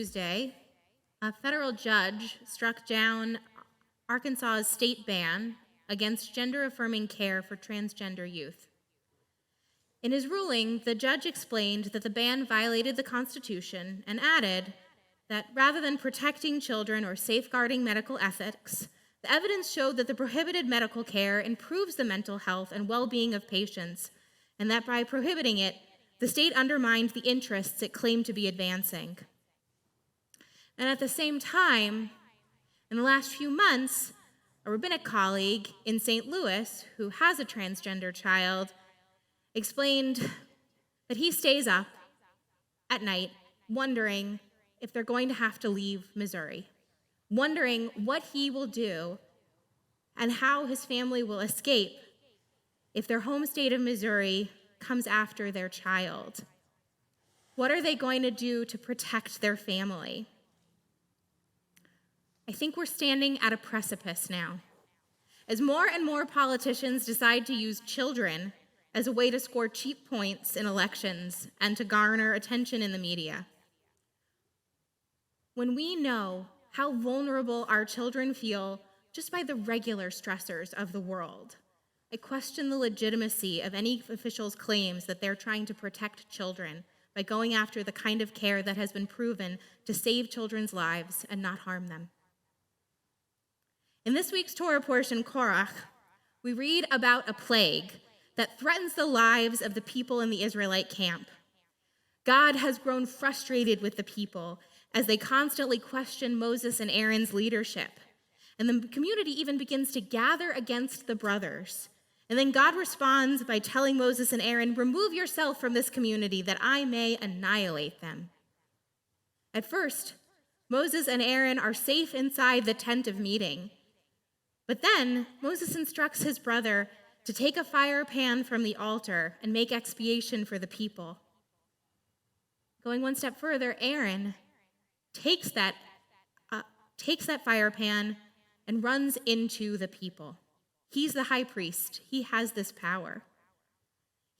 Tuesday, a federal judge struck down Arkansas's state ban against gender-affirming care for transgender youth. In his ruling, the judge explained that the ban violated the Constitution and added that rather than protecting children or safeguarding medical ethics, the evidence showed that the prohibited medical care improves the mental health and well-being of patients, and that by prohibiting it, the state undermined the interests it claimed to be advancing. And at the same time, in the last few months, a rabbinic colleague in St. Louis, who has a transgender child, explained that he stays up at night wondering if they're going to have to leave Missouri, wondering what he will do and how his family will escape if their home state of Missouri comes after their child. What are they going to do to protect their family? I think we're standing at a precipice now. As more and more politicians decide to use children as a way to score cheap points in elections and to garner attention in the media. When we know how vulnerable our children feel just by the regular stressors of the world, I question the legitimacy of any official's claims that they're trying to protect children by going after the kind of care that has been proven to save children's lives and not harm them. In this week's Torah portion, Korach, we read about a plague that threatens the lives of the people in the Israelite camp. God has grown frustrated with the people as they constantly question Moses and Aaron's leadership. And the community even begins to gather against the brothers. And then God responds by telling Moses and Aaron, "Remove yourself from this community that I may annihilate them." At first, Moses and Aaron are safe inside the tent of meeting. But then Moses instructs his brother to take a fire pan from the altar and make expiation for the people. Going one step further, Aaron takes that fire pan and runs into the people. He's the high priest. He has this power.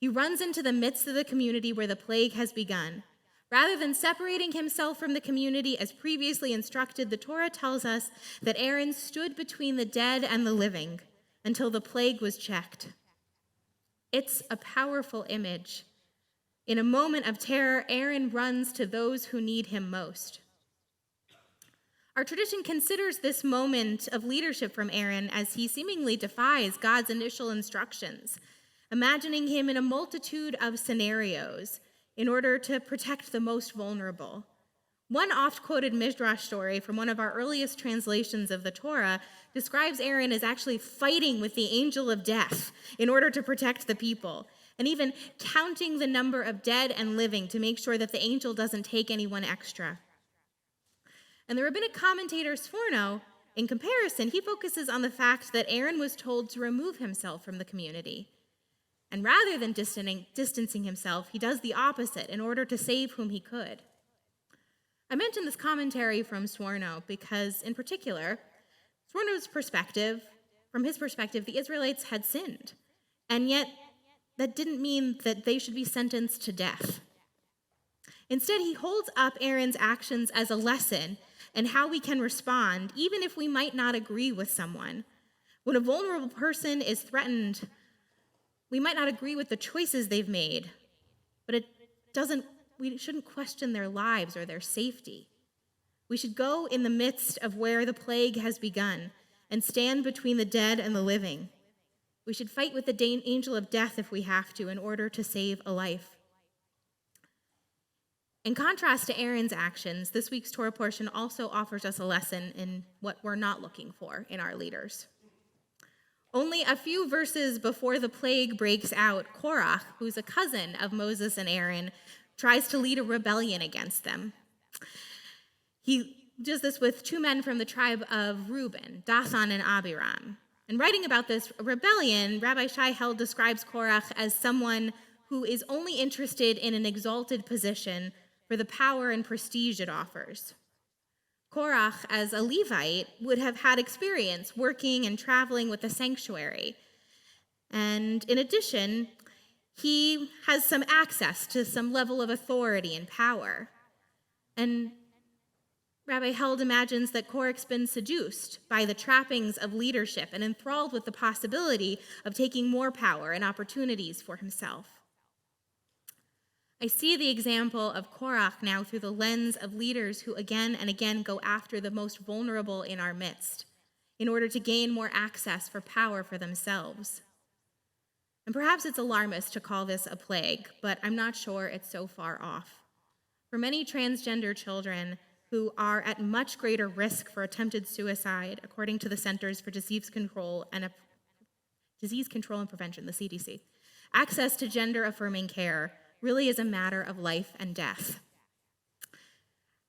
He runs into the midst of the community where the plague has begun. Rather than separating himself from the community as previously instructed, the Torah tells us that Aaron stood between the dead and the living until the plague was checked. It's a powerful image. In a moment of terror, Aaron runs to those who need him most. Our tradition considers this moment of leadership from Aaron as he seemingly defies God's initial instructions, imagining him in a multitude of scenarios in order to protect the most vulnerable. One oft-quoted Midrash story from one of our earliest translations of the Torah describes Aaron as actually fighting with the angel of death in order to protect the people, and even counting the number of dead and living to make sure that the angel doesn't take anyone extra. And the rabbinic commentator Sforno, in comparison, he focuses on the fact that Aaron was told to remove himself from the community. And rather than distancing himself, he does the opposite in order to save whom he could. I mentioned this commentary from Sforno because, in particular, Sforno's perspective, from his perspective, the Israelites had sinned. And yet, that didn't mean that they should be sentenced to death. Instead, he holds up Aaron's actions as a lesson in how we can respond, even if we might not agree with someone. When a vulnerable person is threatened, we might not agree with the choices they've made, but we shouldn't question their lives or their safety. We should go in the midst of where the plague has begun and stand between the dead and the living. We should fight with the angel of death if we have to in order to save a life. In contrast to Aaron's actions, this week's Torah portion also offers us a lesson in what we're not looking for in our leaders. Only a few verses before the plague breaks out, Korach, who's a cousin of Moses and Aaron, tries to lead a rebellion against them. He does this with two men from the tribe of Reuben, Dathan and Abiram. And writing about this rebellion, Rabbi Shai Held describes Korach as someone who is only interested in an exalted position for the power and prestige it offers. Korach, as a Levite, would have had experience working and traveling with the sanctuary. And in addition, he has some access to some level of authority and power. And Rabbi Held imagines that Korach's been seduced by the trappings of leadership and enthralled with the possibility of taking more power and opportunities for himself. I see the example of Korach now through the lens of leaders who again and again go after the most vulnerable in our midst in order to gain more access for power for themselves. And perhaps it's alarmist to call this a plague, but I'm not sure it's so far off. For many transgender children who are at much greater risk for attempted suicide, according to the Centers for Disease Control and Prevention, the CDC, access to gender-affirming care really is a matter of life and death.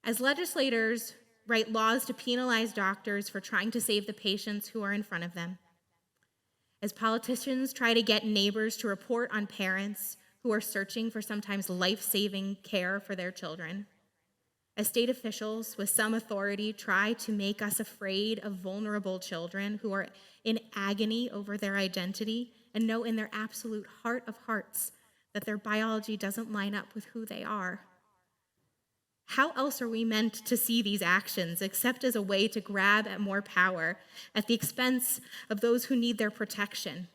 As legislators write laws to penalize doctors for trying to save the patients who are in front of them, as politicians try to get neighbors to report on parents who are searching for sometimes life-saving care for their children, as state officials with some authority try to make us afraid of vulnerable children who are in agony over their identity and know in their absolute heart of hearts that their biology doesn't line up with who they are. How else are we meant to see these actions except as a way to grab at more power at the expense of those who need their protection?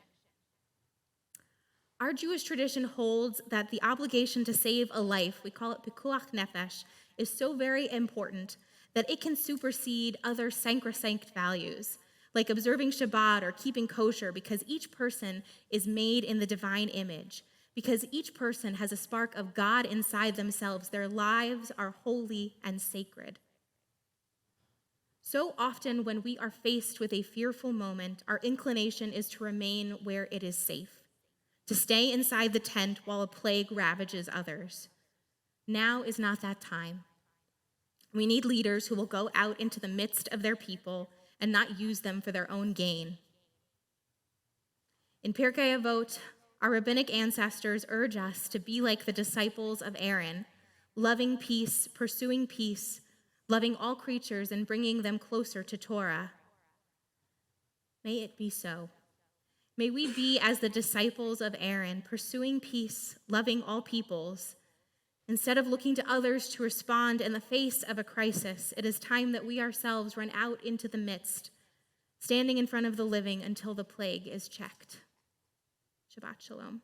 Our Jewish tradition holds that the obligation to save a life, we call it pikuach nefesh, is so very important that it can supersede other sacrosanct values, like observing Shabbat or keeping kosher, because each person is made in the divine image. Because each person has a spark of God inside themselves, their lives are holy and sacred. So often when we are faced with a fearful moment, our inclination is to remain where it is safe, to stay inside the tent while a plague ravages others. Now is not that time. We need leaders who will go out into the midst of their people and not use them for their own gain. In Pirkei Avot, our rabbinic ancestors urge us to be like the disciples of Aaron, loving peace, pursuing peace, loving all creatures, and bringing them closer to Torah. May it be so. May we be as the disciples of Aaron, pursuing peace, loving all peoples. Instead of looking to others to respond in the face of a crisis, it is time that we ourselves run out into the midst, standing in front of the living until the plague is checked. Shabbat Shalom.